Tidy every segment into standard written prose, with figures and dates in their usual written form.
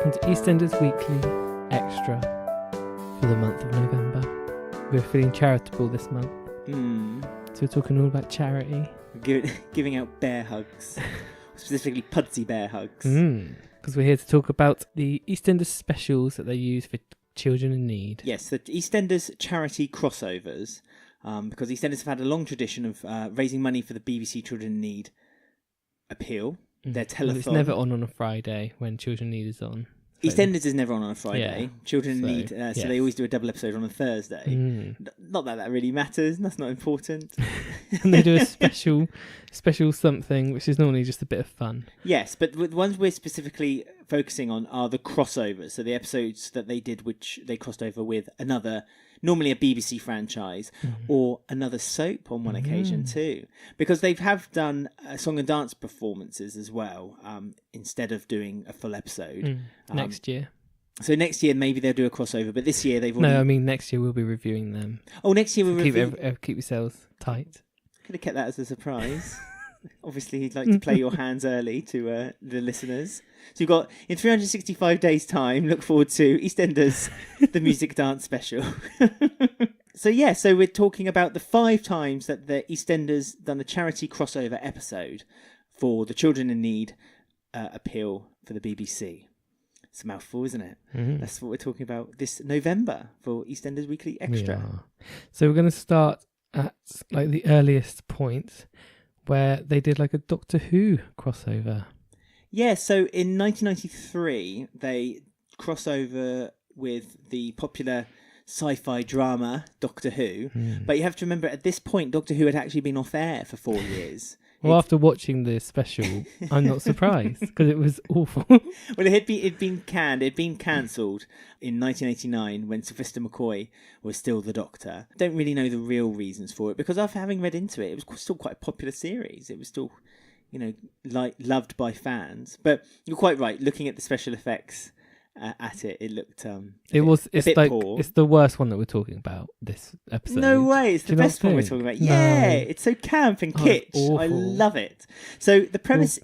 welcome to EastEnders Weekly Extra for the month of November. We're feeling charitable this month. So we're talking all about charity. Giving out bear hugs. Specifically Pudsey bear hugs. Because we're here to talk about the EastEnders specials that they use for children in need. Yes, the EastEnders charity crossovers. Because EastEnders have had a long tradition of raising money for the BBC Children in Need appeal. Their telethon. Well, it's never on a Friday when Children in Need is on. So. EastEnders is never on a Friday. Yeah. Children in Need, yes. so they always do a double episode on a Thursday. Not that that really matters. That's not important. And they do a special something, which is normally just a bit of fun. Yes, but the ones we're specifically focusing on are the crossovers. So the episodes that they did, which they crossed over with another, normally a BBC franchise, or another soap on one occasion too. Because they have done song and dance performances as well, instead of doing a full episode. Next year. So next year maybe they'll do a crossover, but this year they've already... No, I mean next year we'll be reviewing them. Oh, next year we'll keep yourselves tight. Could have kept that as a surprise. Obviously, you'd like to play your hands early to the listeners. So you've got, in 365 days' time, look forward to EastEnders, the music dance special. So we're talking about the 5 times that the EastEnders done a charity crossover episode for the Children in Need appeal for the BBC. It's a mouthful, isn't it? That's what we're talking about this November for EastEnders Weekly Extra. So we're going to start at like the earliest point where they did like a Doctor Who crossover. Yeah, so in 1993, they cross over with the popular sci-fi drama Doctor Who. But you have to remember, at this point, Doctor Who had actually been off air for 4 years. Well, after watching the special, I'm not surprised because it was awful. Well, it'd been cancelled in 1989 when Sylvester McCoy was still the Doctor. Don't really know the real reasons for it because after having read into it, it was still quite a popular series. It was still, loved by fans. But you're quite right. Looking at the special effects at it, it looked it's bit poor. It's the worst one that we're talking about this episode. No way, it's the best one we're talking about. Yeah, it's so camp and kitsch. I love it. So the premise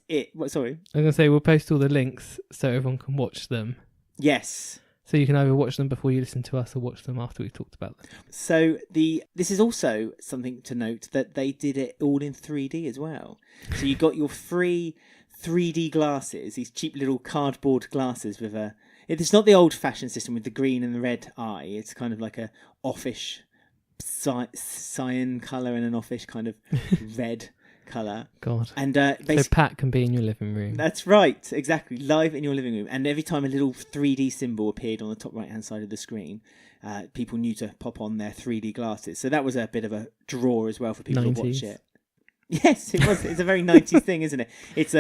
sorry. I'm going to say we'll post all the links so everyone can watch them. Yes. So you can either watch them before you listen to us or watch them after we've talked about them. So this is also something to note that they did it all in 3D as well. So you got your free 3D glasses, these cheap little cardboard glasses with it's not the old-fashioned system with the green and the red eye. It's kind of like a offish cyan colour and an offish kind of red colour. God. And so Pat can be in your living room. That's right, exactly. Live in your living room. And every time a little 3D symbol appeared on the top right-hand side of the screen, people knew to pop on their 3D glasses. So that was a bit of a draw as well for people 90s. To watch it. Yes, it was. It's a very 90s thing, isn't it? It's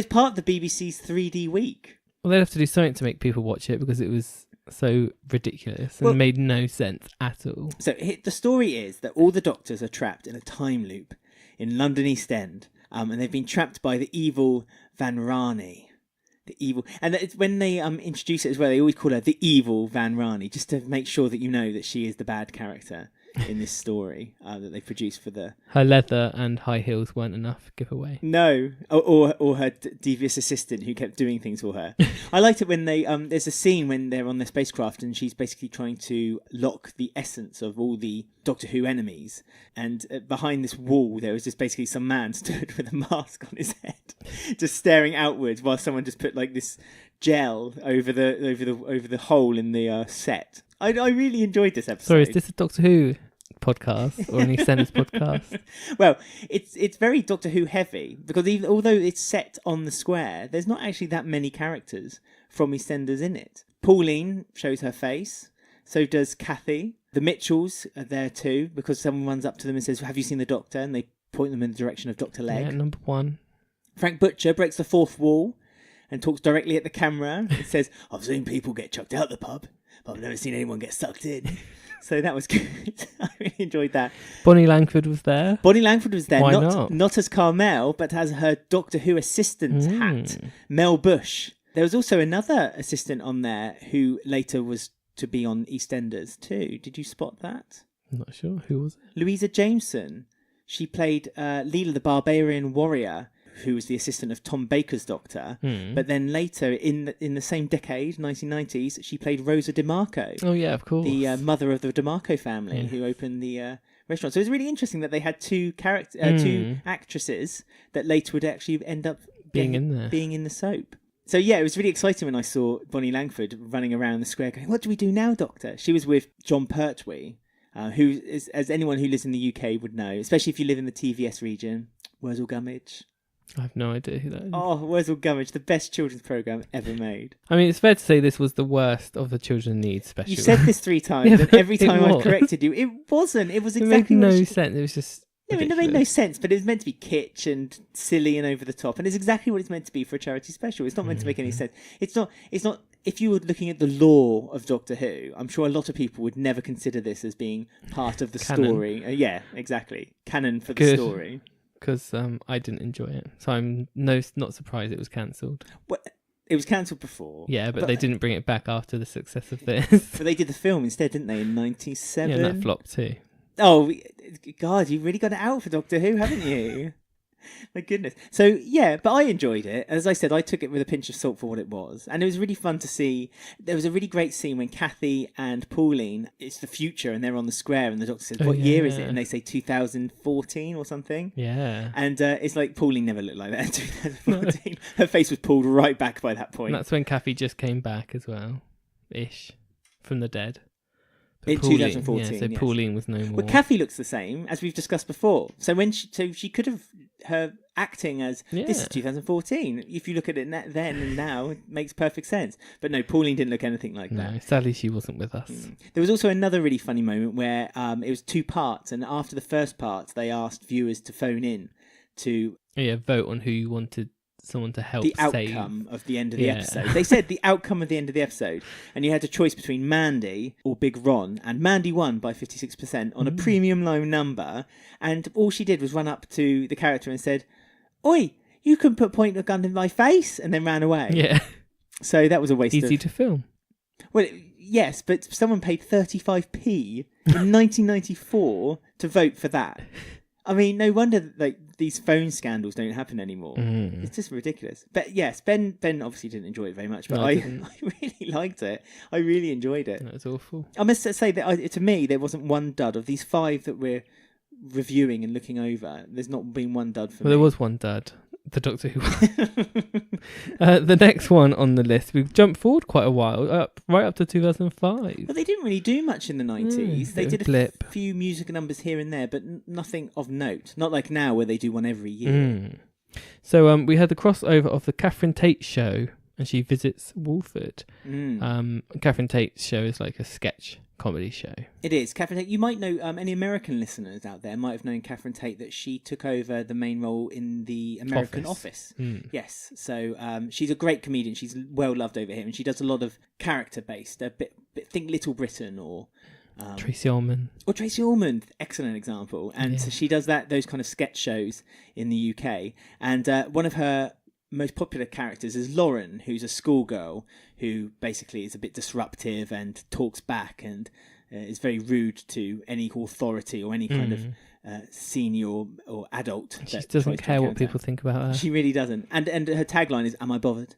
part of the BBC's 3D week. Well, they'd have to do something to make people watch it because it was so ridiculous and made no sense at all. So the story is that all the Doctors are trapped in a time loop in London East End, and they've been trapped by the evil Van Rani. The evil, and it's when they introduce it as well, they always call her the evil Van Rani, just to make sure that you know that she is the bad character in this story that they produced for the... Her leather and high heels weren't enough giveaway. No, or her devious assistant who kept doing things for her. I liked it when they there's a scene when they're on their spacecraft and she's basically trying to lock the essence of all the Doctor Who enemies, and behind this wall there was just basically some man stood with a mask on his head just staring outwards while someone just put like this gel over the hole in the set. I really enjoyed this episode. Sorry, is this a Doctor Who podcast or an EastEnders podcast? Well, it's very Doctor Who heavy because although it's set on the square, there's not actually that many characters from EastEnders in it. Pauline shows her face, so does Kathy. The Mitchells are there too because someone runs up to them and says, "Have you seen the Doctor?" And they point them in the direction of Dr. Legg. Yeah, number 1. Frank Butcher breaks the 4th wall and talks directly at the camera. It says, "I've seen people get chucked out the pub, but I've never seen anyone get sucked in." So that was good. I really enjoyed that. Bonnie Langford was there. Bonnie Langford was there. Why not? Not as Carmel, but as her Doctor Who assistant hat, Mel Bush. There was also another assistant on there who later was to be on EastEnders too. Did you spot that? I'm not sure. Who was it? Louisa Jameson. She played Leela the Barbarian Warrior, who was the assistant of Tom Baker's doctor. But then later, in the same decade, 1990s, she played Rosa DeMarco. Oh, yeah, of course. The mother of the DeMarco family who opened the restaurant. So it's really interesting that they had two actresses that later would actually end up being in the soap. So yeah, it was really exciting when I saw Bonnie Langford running around the square going, "What do we do now, Doctor?" She was with John Pertwee, who is, as anyone who lives in the UK would know, especially if you live in the TVS region, Wurzel Gummidge. I have no idea who that is. Oh, Wurzel Gummidge, the best children's programme ever made. I mean, it's fair to say this was the worst of the children needs special. You said this 3 times, and every time I corrected you, it wasn't. It was exactly it made no sense. It was just... No, it made no sense, but it was meant to be kitsch and silly and over the top, and it's exactly what it's meant to be for a charity special. It's not meant to make any sense. It's not. If you were looking at the lore of Doctor Who, I'm sure a lot of people would never consider this as being part of the story. Yeah, exactly. Canon for the story. Because I didn't enjoy it, so I'm not surprised it was cancelled. Well, it was cancelled before. Yeah, but they didn't bring it back after the success of this. But they did the film instead, didn't they, in 97? Yeah, and that flopped too. Oh, God, you've really got it out for Doctor Who, haven't you? My goodness. So, yeah, but I enjoyed it. As I said, I took it with a pinch of salt for what it was. And it was really fun to see. There was a really great scene when Kathy and Pauline, it's the future, and they're on the square, and the Doctor says, what year is it? And they say 2014 or something. Yeah. And it's like Pauline never looked like that in 2014. Her face was pulled right back by that point. And that's when Kathy just came back as well, ish, from the dead. In 2014, yeah, so yes. Pauline was no more. Well, Kathy looks the same, as we've discussed before. So she could have, her acting as, this is 2014. If you look at it then and now, it makes perfect sense. But no, Pauline didn't look anything like that. No, sadly she wasn't with us. There was also another really funny moment where it was 2 parts, and after the first part, they asked viewers to phone in to... vote on who you wanted someone to help the outcome of the end of the episode. They said the outcome of the end of the episode, and you had a choice between Mandy or Big Ron, and Mandy won by 56% on a premium low number, and all she did was run up to the character and said, "Oi, you can put point of gun in my face," and then ran away. Yeah. So that was a waste Easy to film. Well, yes, but someone paid 35p in 1994 to vote for that. I mean, no wonder these phone scandals don't happen anymore. It's just ridiculous. But yes, Ben obviously didn't enjoy it very much, but I really liked it. I really enjoyed it. That was awful. I must say that to me, there wasn't one dud of these 5 that we're reviewing and looking over. There's not been one dud for me. There was one dud. The Doctor Who one. The next one on the list, we've jumped forward quite a while, right up to 2005. But they didn't really do much in the 90s. They did a few music numbers here and there, but nothing of note. Not like now where they do one every year. So we had the crossover of the Catherine Tate show, and she visits Wolford. Catherine Tate's show is like a sketch comedy show. It is. Catherine Tate, you might know, any American listeners out there might have known Catherine Tate, that she took over the main role in the American Office. Yes. So she's a great comedian. She's well loved over here, and she does a lot of character-based, think Little Britain or... Tracy Ullman. Or Tracy Ullman, excellent example. And so she does those kind of sketch shows in the UK. And one of her most popular characters is Lauren, who's a schoolgirl who basically is a bit disruptive and talks back and is very rude to any authority or any kind of senior or adult. She doesn't care what people think about her. She really doesn't. And her tagline is, "Am I bothered?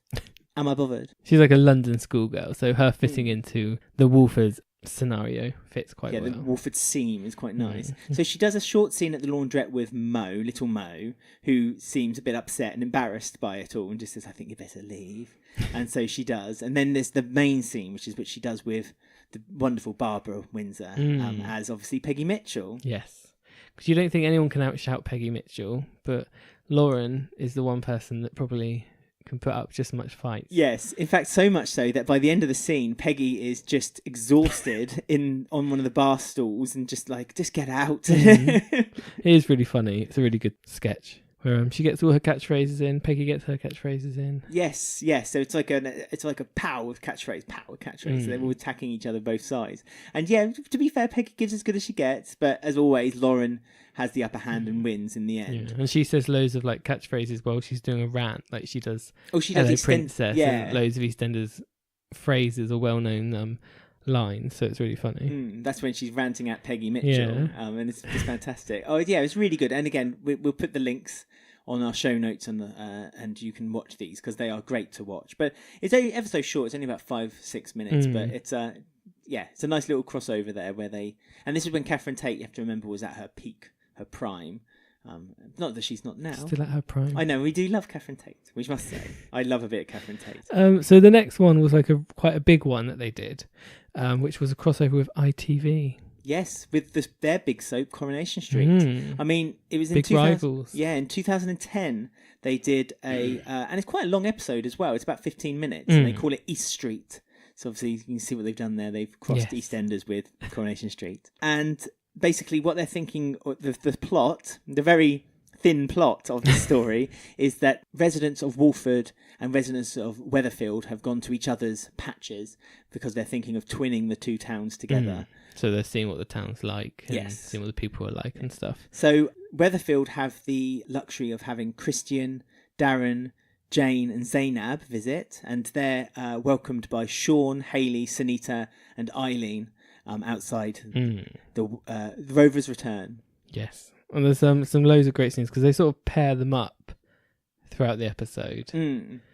Am I bothered?" She's like a London schoolgirl, so her fitting into the Wolfers scenario fits quite well. Yeah, the Wolford scene is quite nice. So she does a short scene at the laundrette with little Mo, who seems a bit upset and embarrassed by it all and just says, "I think you better leave." And so she does. And then there's the main scene, which she does with the wonderful Barbara Windsor, as obviously Peggy Mitchell. Yes. Because you don't think anyone can outshout Peggy Mitchell, but Lauren is the one person that probably can put up just as much fights. Yes, in fact, so much so that by the end of the scene, Peggy is just exhausted on one of the bar stools and just get out. It is really funny. It's a really good sketch where she gets all her catchphrases in. Peggy gets her catchphrases in. Yes. So it's like a pow with catchphrase. They're all attacking each other both sides. And yeah, to be fair, Peggy gives as good as she gets, but as always, Lauren has the upper hand and wins in the end. Yeah. And she says loads of catchphrases while she's doing a rant, like she does. Oh, she does Princess, and loads of EastEnders phrases or well-known lines. So it's really funny. That's when she's ranting at Peggy Mitchell, and it's fantastic. Oh yeah, it's really good. And again, we'll put the links on our show notes, and you can watch these because they are great to watch. But it's only ever so short. It's only about 5-6 minutes, but it's it's a nice little crossover there where and this is when Catherine Tate, you have to remember, was at her peak, her prime. Not that she's not now. Still at her prime. I know, we do love Catherine Tate, which must say. I love a bit of Catherine Tate. So the next one was like quite a big one that they did, which was a crossover with ITV. Yes, with their big soap, Coronation Street. I mean, it was in big rivals. Yeah, in 2010 they did and it's quite a long episode as well. It's about 15 minutes, and they call it East Street. So obviously you can see what they've done there. They've crossed EastEnders with Coronation Street, and basically what they're thinking, the plot, the very thin plot of the story, is that residents of Walford and residents of Weatherfield have gone to each other's patches because they're thinking of twinning the two towns together. So they're seeing what the town's like and seeing what the people are like and stuff. So Weatherfield have the luxury of having Christian, Darren, Jane and Zainab visit, and they're welcomed by Sean, Hayley, Sunita and Eileen outside the Rover's Return. Yes. And there's some loads of great scenes because they sort of pair them up throughout the episode.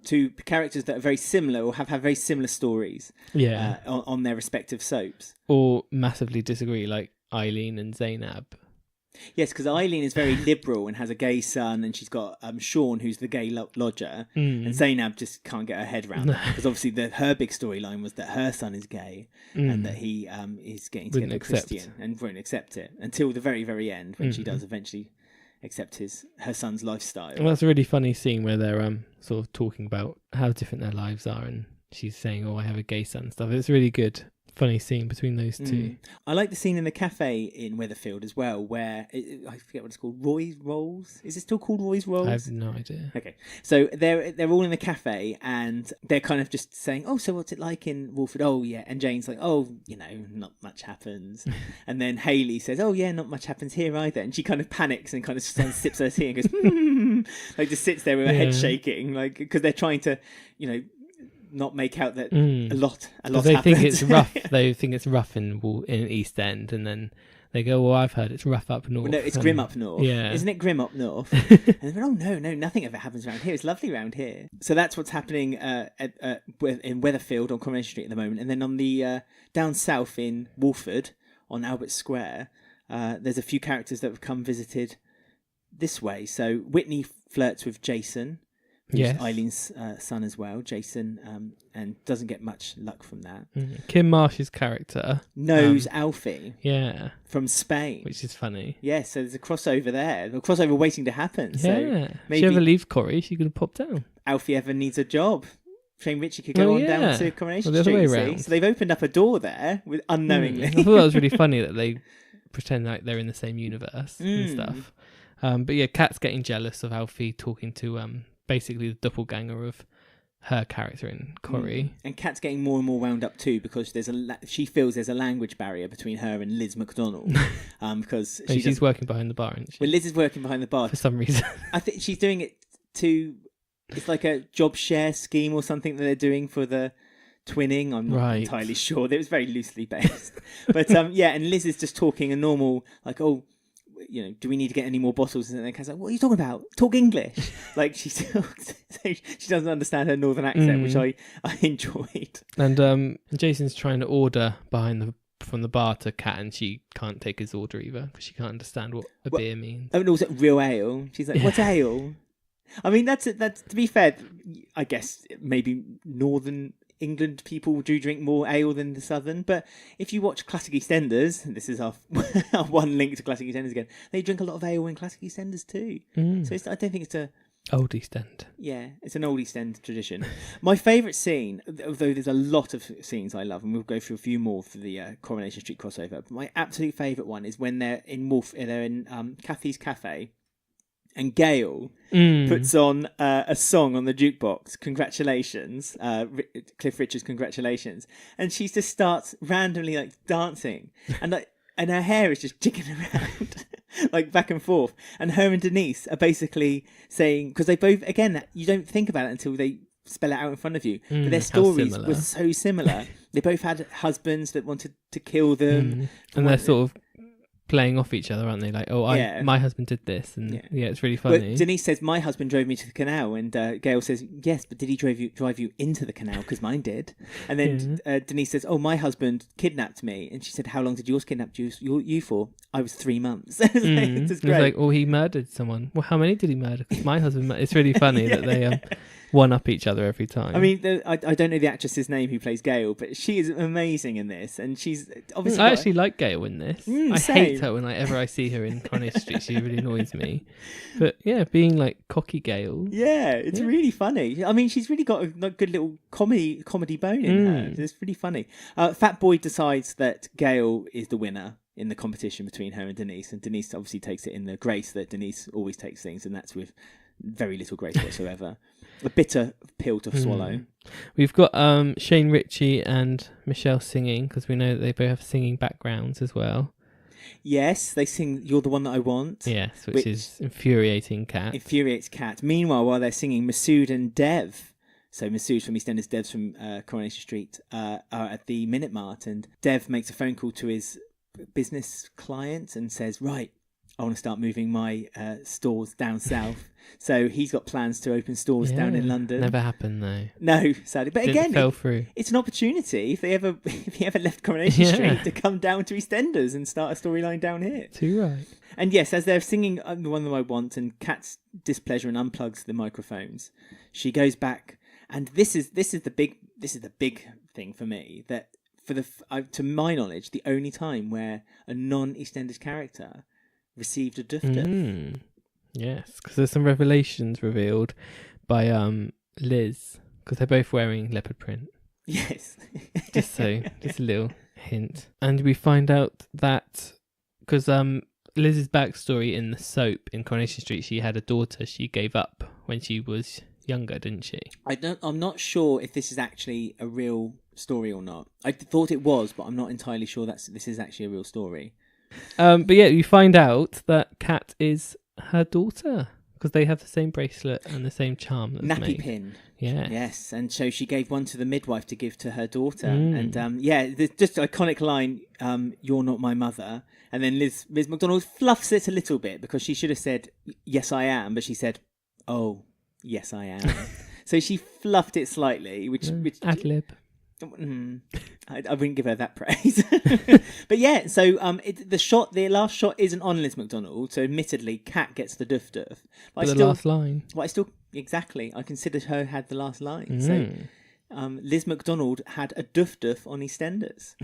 To characters that are very similar or have very similar stories on their respective soaps. Or massively disagree, like Eileen and Zainab. Yes, because Eileen is very liberal and has a gay son, and she's got Sean, who's the gay lodger, and Zainab just can't get her head around that because obviously her big storyline was that her son is gay and that he is getting together with Christian and won't accept it until the very, very end when she does eventually accept her son's lifestyle. Well, that's a really funny scene where they're sort of talking about how different their lives are, and she's saying, "Oh, I have a gay son" and stuff. It's really good. Funny scene between those two. I like the scene in the cafe in Weatherfield as well, where I forget what it's called. Roy's Rolls. Is it still called Roy's Rolls? I have no idea. Okay, so they're all in the cafe and they're kind of just saying, "Oh, so what's it like in Walford?" "Oh, yeah," and Jane's like, "Oh, not much happens," and then Hayley says, "Oh, yeah, not much happens here either," and she kind of panics and kind of sips her tea and goes, like just sits there with her head shaking, like because they're trying to, not make out that a lot they happens. think it's rough. They think it's rough in East End, and then they go, "Well, I've heard it's rough up north." Well, no, it's grim up north. Yeah, isn't it grim up north? And they go, "Oh no, nothing ever happens around here. It's lovely around here." So that's what's happening in Weatherfield on Coronation Street at the moment, and then on the down south in Walford on Albert Square, there's a few characters that have come visited this way. So Whitney flirts with Jason. Who's Eileen's son as well, Jason, and doesn't get much luck from that. Kim Marsh's character knows Alfie, from Spain, which is funny. Yeah, so there's a crossover there, a crossover waiting to happen. Yeah, so maybe if she ever leaves Corrie, she could pop down. Alfie ever needs a job. Shane Ritchie could go on down to Coronation Street. The other way around. So they've opened up a door there unknowingly. I thought that was really funny that they pretend like they're in the same universe and stuff. But yeah, Kat's getting jealous of Alfie talking to basically the doppelganger of her character in Corrie. And Kat's getting more and more wound up too because she feels there's a language barrier between her and Liz McDonald because she's working behind the bar, isn't she? Well, Liz is working behind the bar for some reason. I think she's doing it it's like a job share scheme or something that they're doing for the twinning. I'm not entirely sure. It was very loosely based. But and Liz is just talking a normal, like, "Oh, do we need to get any more bottles?" And then Kat's like, "What are you talking about? Talk English." Like she doesn't understand her northern accent, which I enjoyed. And Jason's trying to order from the bar to Kat, and she can't take his order either because she can't understand what beer means. Oh, and also real ale. She's like, "What's ale?" I mean, that's to be fair. I guess maybe northern England people do drink more ale than the southern, but if you watch Classic EastEnders, and this is our one link to Classic EastEnders again, they drink a lot of ale in Classic EastEnders too. So I don't think it's old East End. Yeah, it's an old East End tradition. My favourite scene, although there's a lot of scenes I love, and we'll go through a few more for the Coronation Street crossover, but my absolute favourite one is when they're in Kathy's Cafe, and Gail puts on a song on the jukebox, Congratulations, Cliff Richard's Congratulations, and she just starts randomly like dancing, and her hair is just jigging around like back and forth, and her and Denise are basically saying, because they both, again, you don't think about it until they spell it out in front of you, but their stories were so similar. They both had husbands that wanted to kill them, and they're sort of playing off each other, aren't they? Like, oh, my husband did this, and it's really funny. Well, Denise says, "My husband drove me to the canal," and Gail says, "Yes, but did he drive you into the canal? Because mine did." And then Denise says, "Oh, my husband kidnapped me," and she said, "How long did yours kidnap you for?" "I was 3 months." It's great. Like, oh, he murdered someone. Well, how many did he murder? Because my husband. It's really funny that they one up each other every time. I mean, I don't know the actress's name who plays Gail, but she is amazing in this, and she's obviously. I actually like Gail in this. I hate her whenever I see her in Coronation Street. She really annoys me. But yeah, being like cocky Gail. Yeah, it's really funny. I mean, she's really got a good little comedy bone in her. It's really funny. Fat Boy decides that Gail is the winner in the competition between her and Denise obviously takes it in the grace that Denise always takes things, and that's with very little grace whatsoever. A bitter pill to swallow. We've got Shane Ritchie and Michelle singing, because we know that they both have singing backgrounds as well. Yes, they sing "You're the One That I Want." Yes, which is infuriating Kat. Infuriates Kat. Meanwhile, while they're singing, Masood and Dev, so Masood from EastEnders, Dev's from Coronation Street, are at the Minute Mart, and Dev makes a phone call to his business client and says, "Right, I want to start moving my stores down south." So he's got plans to open stores down in London. Never happened though. No, sadly. But again, fell through. It's an opportunity if he ever left Coronation Street to come down to EastEnders and start a storyline down here. Too right. And yes, as they're singing "The One That I Want" and Kat's displeasure and unplugs the microphones, she goes back, and this is the big thing for me, that to my knowledge, the only time where a non-EastEnders character received a duff. Yes, because there's some revelations revealed by Liz, because they're both wearing leopard print. Yes. just a little hint. And we find out that, because Liz's backstory in the soap in Coronation Street, she had a daughter she gave up when she was younger, didn't she? I'm not sure if this is actually a real story or not. I thought it was, but I'm not entirely sure this is actually a real story. But yeah, you find out that Kat is her daughter, because they have the same bracelet and the same charm. Nappy pin. Yeah. Yes, and so she gave one to the midwife to give to her daughter. And there's just an iconic line, "You're not my mother." And then Liz McDonald fluffs it a little bit, because she should have said, "Yes, I am," but she said, "Oh, yes, I am." So she fluffed it slightly, which ad lib. I wouldn't give her that praise. But yeah, so the last shot isn't on Liz McDonald, so admittedly Kat gets the duff. But the last line. But I considered her had the last line. So Liz McDonald had a duff on EastEnders,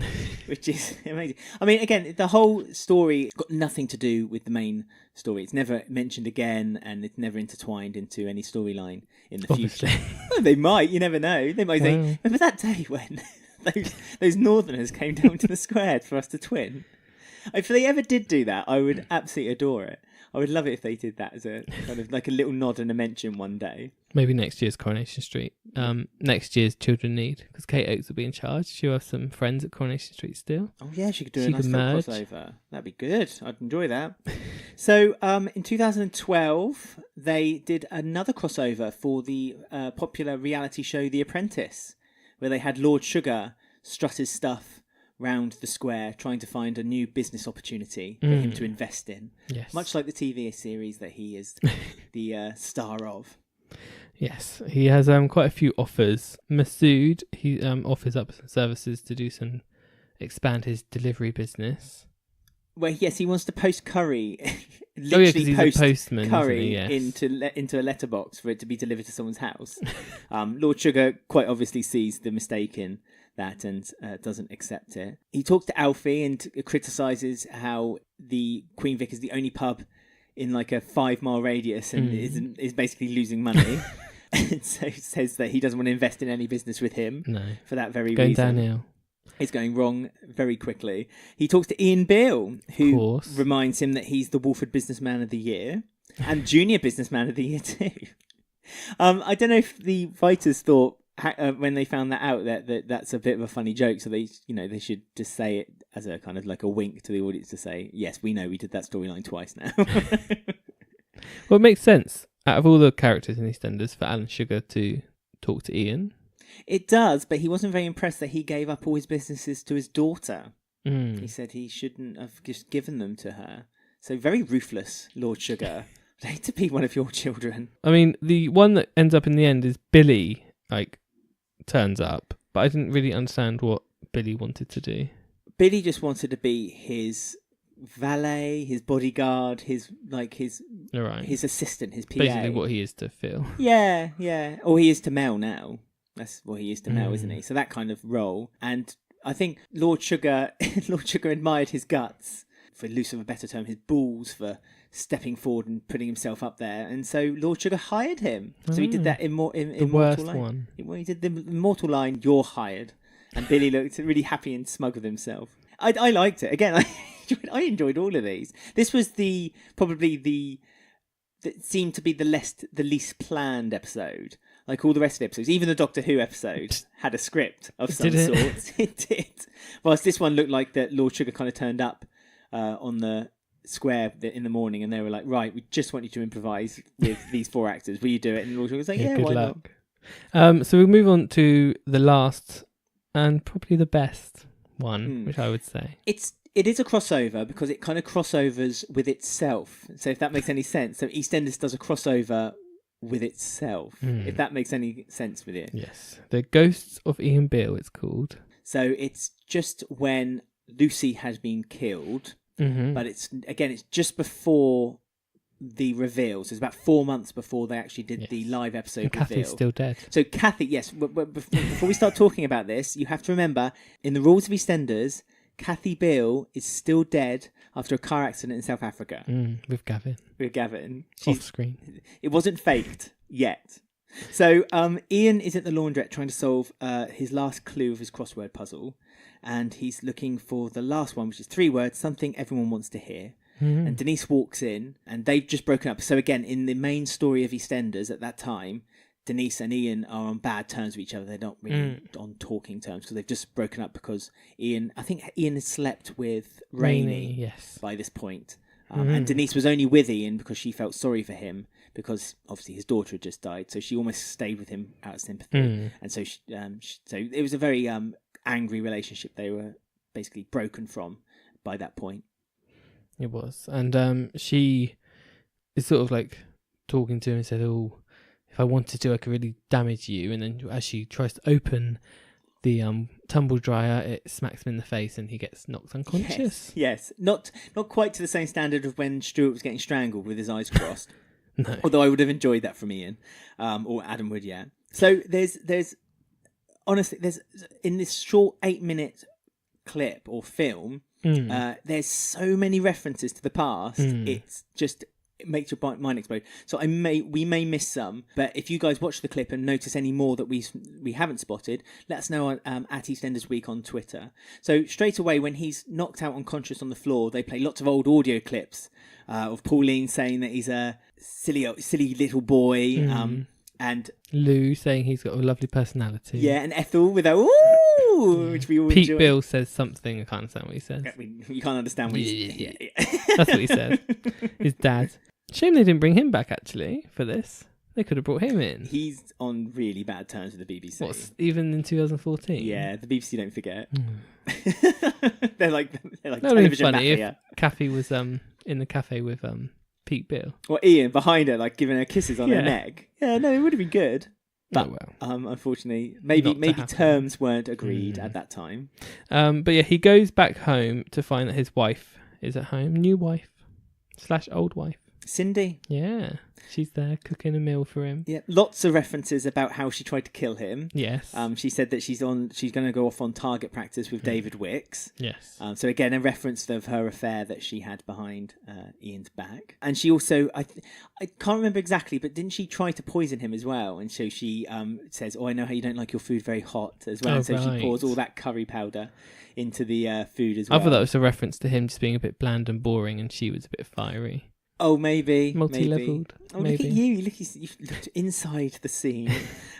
which is amazing. I mean, again, the whole story got nothing to do with the main story. It's never mentioned again, and it's never intertwined into any storyline in the future. Well, they might, you never know. They might say, "Remember that day when those Northerners came down to the square for us to twin?" If they ever did do that, I would absolutely adore it. I would love it if they did that as a kind of like a little nod and a mention one day. Maybe next year's Coronation Street. Next year's Children Need, because Kate Oates will be in charge. She'll have some friends at Coronation Street still. Oh yeah, she could do a nice little crossover. That'd be good. I'd enjoy that. So in 2012, they did another crossover for the popular reality show The Apprentice, where they had Lord Sugar strut his stuff round the square trying to find a new business opportunity for him to invest in. Yes. Much like the TV series that he is the star of. Yes, he has quite a few offers. Masood, he offers up some services to expand his delivery business. Well, yes, he wants to post curry. Literally he's a postman, curry yes. into a letterbox for it to be delivered to someone's house. Lord Sugar quite obviously sees the mistake in that and doesn't accept it. He talks to Alfie and criticises how the Queen Vic is the only pub in like a 5-mile radius and is basically losing money. And so says that he doesn't want to invest in any business with him for that very reason. Going downhill. It's going wrong very quickly. He talks to Ian Beale, who reminds him that he's the Walford Businessman of the Year and Junior Businessman of the Year too. I don't know if the writers thought when they found that out that's a bit of a funny joke, so they should just say it as a kind of like a wink to the audience to say, yes, we know we did that storyline twice now. Well, it makes sense out of all the characters in EastEnders for Alan Sugar to talk to Ian. It does, but he wasn't very impressed that he gave up all his businesses to his daughter. He said he shouldn't have just given them to her. So very ruthless, Lord Sugar. I'd hate to be one of your children. I mean, the one that ends up in the end is Billy, turns up. But I didn't really understand what Billy wanted to do. Billy just wanted to be his valet, his bodyguard, his assistant, his PA. Basically what he is to Phil. Yeah, yeah. Or he is to Mel now. That's what he is to Mel, isn't he? So that kind of role. And I think Lord Sugar admired his guts, for loose of a better term, his balls for stepping forward and putting himself up there. And so Lord Sugar hired him. So he did that immortal worst line. one. He did the immortal line, "You're hired." And Billy looked really happy and smug with himself. I liked it. Again, I enjoyed all of these. This was that seemed to be the least planned episode. Like all the rest of the episodes, even the Doctor Who episode had a script of some sort. It did. Whilst this one looked like that Lord Sugar kind of turned up on the square in the morning, and they were like, "Right, we just want you to improvise with these 4 actors. Will you do it?" And Lord Sugar was like, "Yeah, good why luck." Not? So we'll move on to the last and probably the best one, which I would say. It is a crossover because it kind of crossovers with itself. So if that makes any sense. So EastEnders does a crossover with itself, if that makes any sense with it. Yes. The Ghosts of Ian Beale, it's called. So it's just when Lucy has been killed, but it's just before the reveal. So it's about 4 months before they actually did the live episode and Kathy's reveal. Still dead. So Kathy, yes, before we start talking about this, you have to remember, in the rules of EastEnders, Kathy Beale is still dead after a car accident in South Africa. With Gavin. Off screen. It wasn't faked yet. So Ian is at the laundrette trying to solve his last clue of his crossword puzzle. And he's looking for the last one, which is 3 words, something everyone wants to hear. And Denise walks in, and they've just broken up. So again, in the main story of EastEnders at that time, Denise and Ian are on bad terms with each other. They're not really on talking terms, because they've just broken up because I think Ian has slept with Rainey by this point. And Denise was only with Ian because she felt sorry for him, because obviously his daughter had just died. So she almost stayed with him out of sympathy. And so so it was a very angry relationship they were basically broken from by that point. It was. And she is sort of like talking to him and said, "Oh, if I wanted to, I could really damage you." And then as she tries to open the tumble dryer, it smacks him in the face and he gets knocked unconscious. Yes. Not quite to the same standard of when Stuart was getting strangled with his eyes crossed. No. Although I would have enjoyed that from Ian, or Adam would, yeah. So there's honestly, there's in this short 8-minute clip or film, there's so many references to the past. It makes your mind explode. So we may miss some, but if you guys watch the clip and notice any more that we haven't spotted, let us know at EastEnders Week on Twitter. So straight away, when he's knocked out unconscious on the floor, they play lots of old audio clips of Pauline saying that he's a silly little boy, and Lou saying he's got a lovely personality. Yeah, and Ethel with a ooh, which we all Pete enjoy. Bill says something. I can't understand what he says. You can't understand what yeah. That's what he said. His dad. Shame they didn't bring him back, actually, for this. They could have brought him in. He's on really bad terms with the BBC. What, even in 2014? Yeah, the BBC don't forget. they're like that would television be funny mafia. if Kathy was in the cafe with Pete Bill. Or Ian behind her, like giving her kisses on her neck. Yeah, no, it would have been good. But unfortunately, maybe terms weren't agreed at that time. But yeah, he goes back home to find that his wife is at home. New wife / old wife. Cindy. Yeah, she's there cooking a meal for him. Yeah, lots of references about how she tried to kill him. Yes. She said that she's going to go off on target practice with David Wicks. Yes. So again, a reference of her affair that she had behind Ian's back. And she also, I can't remember exactly, but didn't she try to poison him as well? And so she says, "Oh, I know how you don't like your food very hot," as well. And so she pours all that curry powder into the food as well. I thought that was a reference to him just being a bit bland and boring, and she was a bit fiery. Oh, maybe. Multi-leveled. Oh, maybe. Look at you. You looked inside the scene.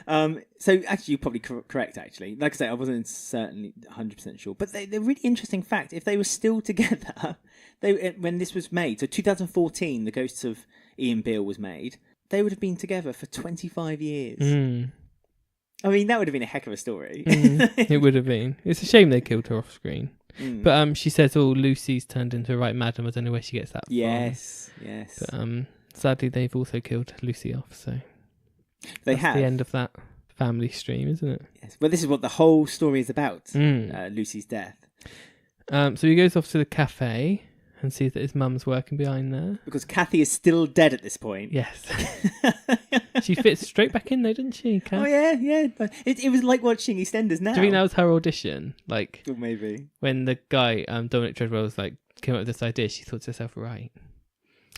So actually, you're probably correct, actually. Like I say, I wasn't certainly 100% sure. But they're really interesting fact. If they were still together, when this was made, so 2014, The Ghosts of Ian Beale was made, they would have been together for 25 years. I mean, that would have been a heck of a story. It would have been. It's a shame they killed her off screen. But she says, "Oh, Lucy's turned into a right madam." I don't know where she gets that from. Yes. But sadly, they've also killed Lucy off. So that's the end of that family stream, isn't it? Yes. Well, this is what the whole story is about. Lucy's death. So he goes off to the cafe and sees that his mum's working behind there. Because Kathy is still dead at this point. Yes. She fits straight back in though, didn't she, Kath? Oh, yeah. It was like watching EastEnders now. Do you think that was her audition? Like, Or maybe. When the guy, Dominic Treadwell, was like, came up with this idea, she thought to herself, right,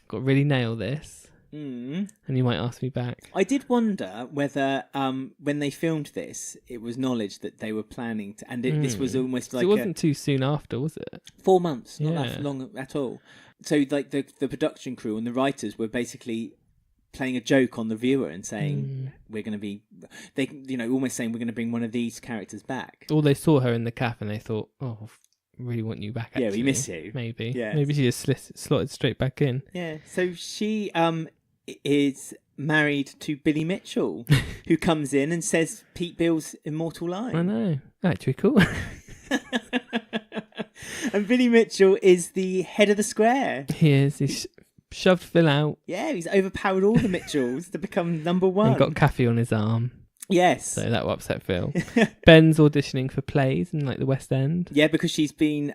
got to really nail this. And you might ask me back. I did wonder whether when they filmed this, it was knowledge that they were planning to, and this was almost like it wasn't too soon after, was it? 4 months, not that long at all. So like the production crew and the writers were basically playing a joke on the viewer and saying we're going to be, almost saying we're going to bring one of these characters back. Or they saw her in the cafe and they thought, oh, really want you back. Actually. Yeah, we miss you. Maybe. Yeah. Maybe she just slotted straight back in. Yeah. So she is married to Billy Mitchell, who comes in and says Pete Bill's immortal line. I know. Actually, cool. And Billy Mitchell is the head of the square. He is. He's shoved Phil out. Yeah, he's overpowered all the Mitchells to become number one. And got Kathy on his arm. Yes. So that will upset Phil. Ben's auditioning for plays in like the West End. Yeah, because she's been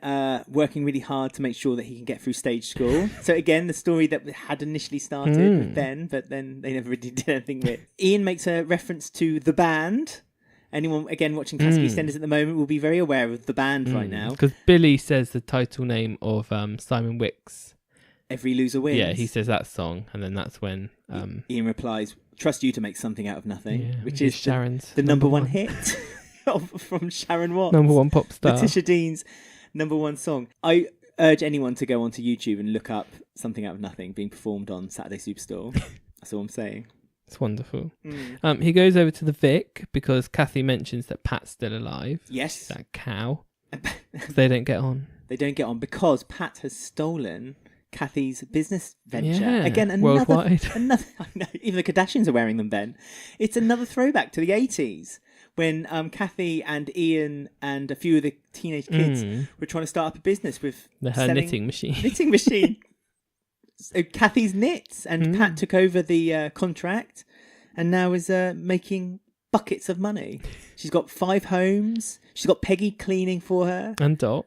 working really hard to make sure that he can get through stage school. So again, the story that had initially started with Ben, but then they never really did anything with. Ian makes a reference to the band. Anyone, again, watching classic EastEnders at the moment will be very aware of the band right now. Because Billy says the title name of Simon Wick's Every Loser Wins. Yeah, he says that song, and then that's when Ian replies, "Trust you to make something out of nothing," which is Sharon's the number one hit from Sharon Watts. Number one pop star. Letitia Dean's number one song. I urge anyone to go onto YouTube and look up Something Out of Nothing being performed on Saturday Superstore. That's all I'm saying. It's wonderful. He goes over to the Vic because Kathy mentions that Pat's still alive. Yes. That cow. They don't get on. They don't get on because Pat has stolen Kathy's business venture. Yeah, Again, worldwide. I know, even the Kardashians are wearing them, Ben. It's another throwback to the 80s when Kathy and Ian and a few of the teenage kids were trying to start up a business with her knitting machine. Knitting machine. So Kathy's knits, and Pat took over the contract and now is making buckets of money. She's got 5 homes. She's got Peggy cleaning for her. And Dot,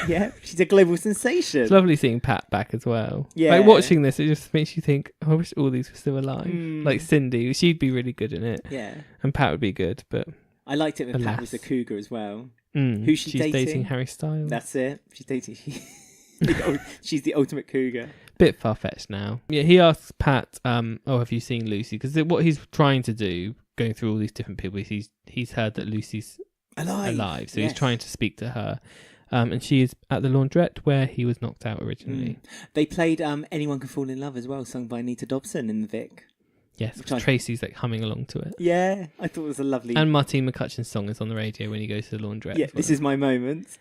yeah. She's a global sensation. It's lovely seeing Pat back as well. Yeah. Like watching this, it just makes you think, I wish all these were still alive. Like Cindy, she'd be really good in it. Yeah. And Pat would be good, but I liked it when Pat was a cougar as well. Who's she's dating Harry Styles. That's it. She's dating... She's the ultimate cougar. Bit far-fetched now. Yeah, he asks Pat, have you seen Lucy? Because what he's trying to do, going through all these different people, he's heard that Lucy's alive. So he's trying to speak to her. And she is at the laundrette where he was knocked out originally. They played Anyone Can Fall in Love as well, sung by Anita Dobson in the Vic. Yes, Tracy's like humming along to it. Yeah, I thought it was a lovely... And Martine McCutcheon's song is on the radio when he goes to the laundrette. Yeah, this is my moment.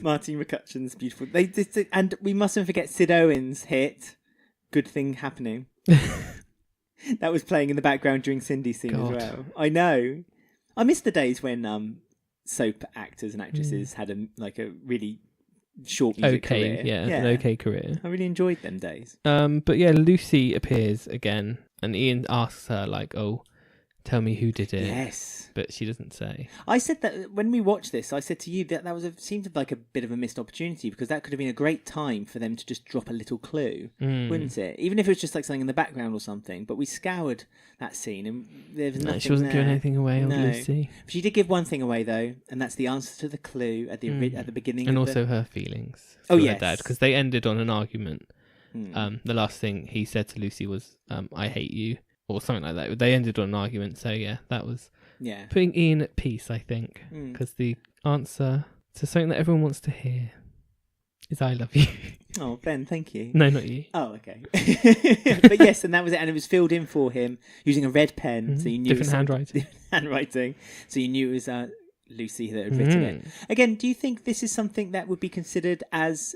Martine McCutcheon's beautiful. And we mustn't forget Sid Owen's hit, Good Thing Happening. That was playing in the background during Cindy's scene as well. I know. I miss the days when soap actors and actresses had a really short music career. An okay career. I really enjoyed them days. But yeah, Lucy appears again, and Ian asks her like, "Oh, tell me who did it." Yes, but she doesn't say. I said that when we watched this. I said to you that seemed like a bit of a missed opportunity because that could have been a great time for them to just drop a little clue, wouldn't it? Even if it was just like something in the background or something. But we scoured that scene and there was nothing. She wasn't giving anything away on Lucy. She did give one thing away though, and that's the answer to the clue at the beginning. And also her feelings. Oh yes, her dad, because they ended on an argument. The last thing he said to Lucy was, "I hate you," or something like that. They ended on an argument. So yeah, that was putting Ian at peace, I think, because the answer to something that everyone wants to hear is "I love you." Oh, Ben, thank you. No, not you. Oh, okay. But yes, and that was it, and it was filled in for him using a red pen, so you knew different handwriting, so you knew it was Lucy that had written it. Again, do you think this is something that would be considered as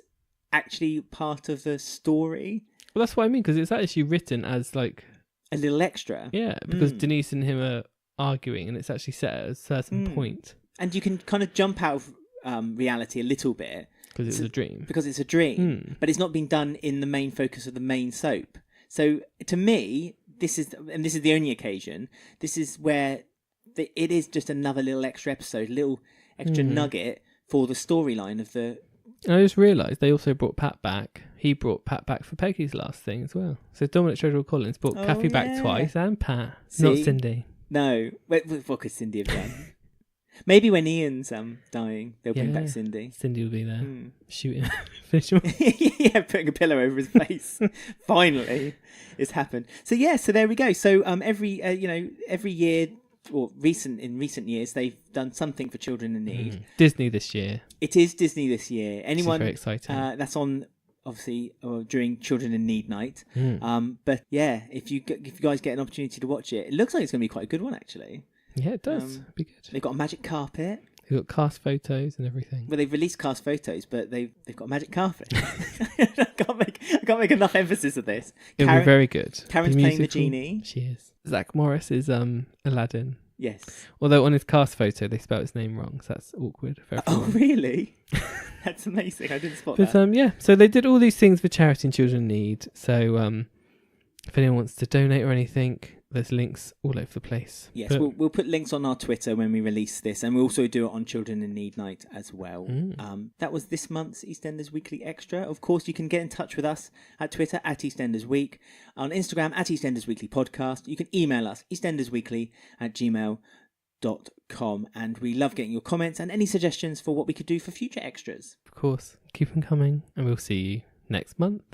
actually part of the story? Well, that's what I mean, because it's actually written as like a little extra. Yeah, because Denise and him are arguing, and it's actually set at a certain point. And you can kind of jump out of reality a little bit. Because it's a dream. Because it's a dream. But it's not been done in the main focus of the main soap. So to me, this is the only occasion, this is where it is just another little extra episode, little extra nugget for the storyline of the... I just realised they also brought Pat back. He brought Pat back for Peggy's last thing as well. So Dominic Treadwell Collins brought Kathy back twice and Pat. Not Cindy. No. What could Cindy have done? Maybe when Ian's dying, they'll bring back Cindy. Cindy will be there shooting. Finish him. Yeah, putting a pillow over his face. Finally, it's happened. So so there we go. So every year, or in recent years, they've done something for children in need. Disney this year. It is Disney this year. Anyone very exciting. That's on obviously during Children in Need night. But yeah, if you guys get an opportunity to watch it, it looks like it's going to be quite a good one actually. Yeah, it does. Be good. They've got a magic carpet. They've got cast photos and everything. Well, they've released cast photos, but they've got a magic carpet. I can't make enough emphasis of this. It'll be very good. Karen's playing the genie. She is. Zach Morris is Aladdin. Yes. Although on his cast photo they spelled his name wrong, so that's awkward for everyone. Oh, really? That's amazing. I didn't spot that. But so they did all these things for charity and children in need. So if anyone wants to donate or anything, there's links all over the place. Yes, we'll put links on our Twitter when we release this, and we'll also do it on Children in Need night as well. That was this month's EastEnders Weekly Extra. Of course, you can get in touch with us at Twitter at EastEnders Week, on Instagram at EastEnders Weekly Podcast. You can email us eastendersweekly@gmail.com, and we love getting your comments and any suggestions for what we could do for future extras. Of course, keep them coming, and we'll see you next month.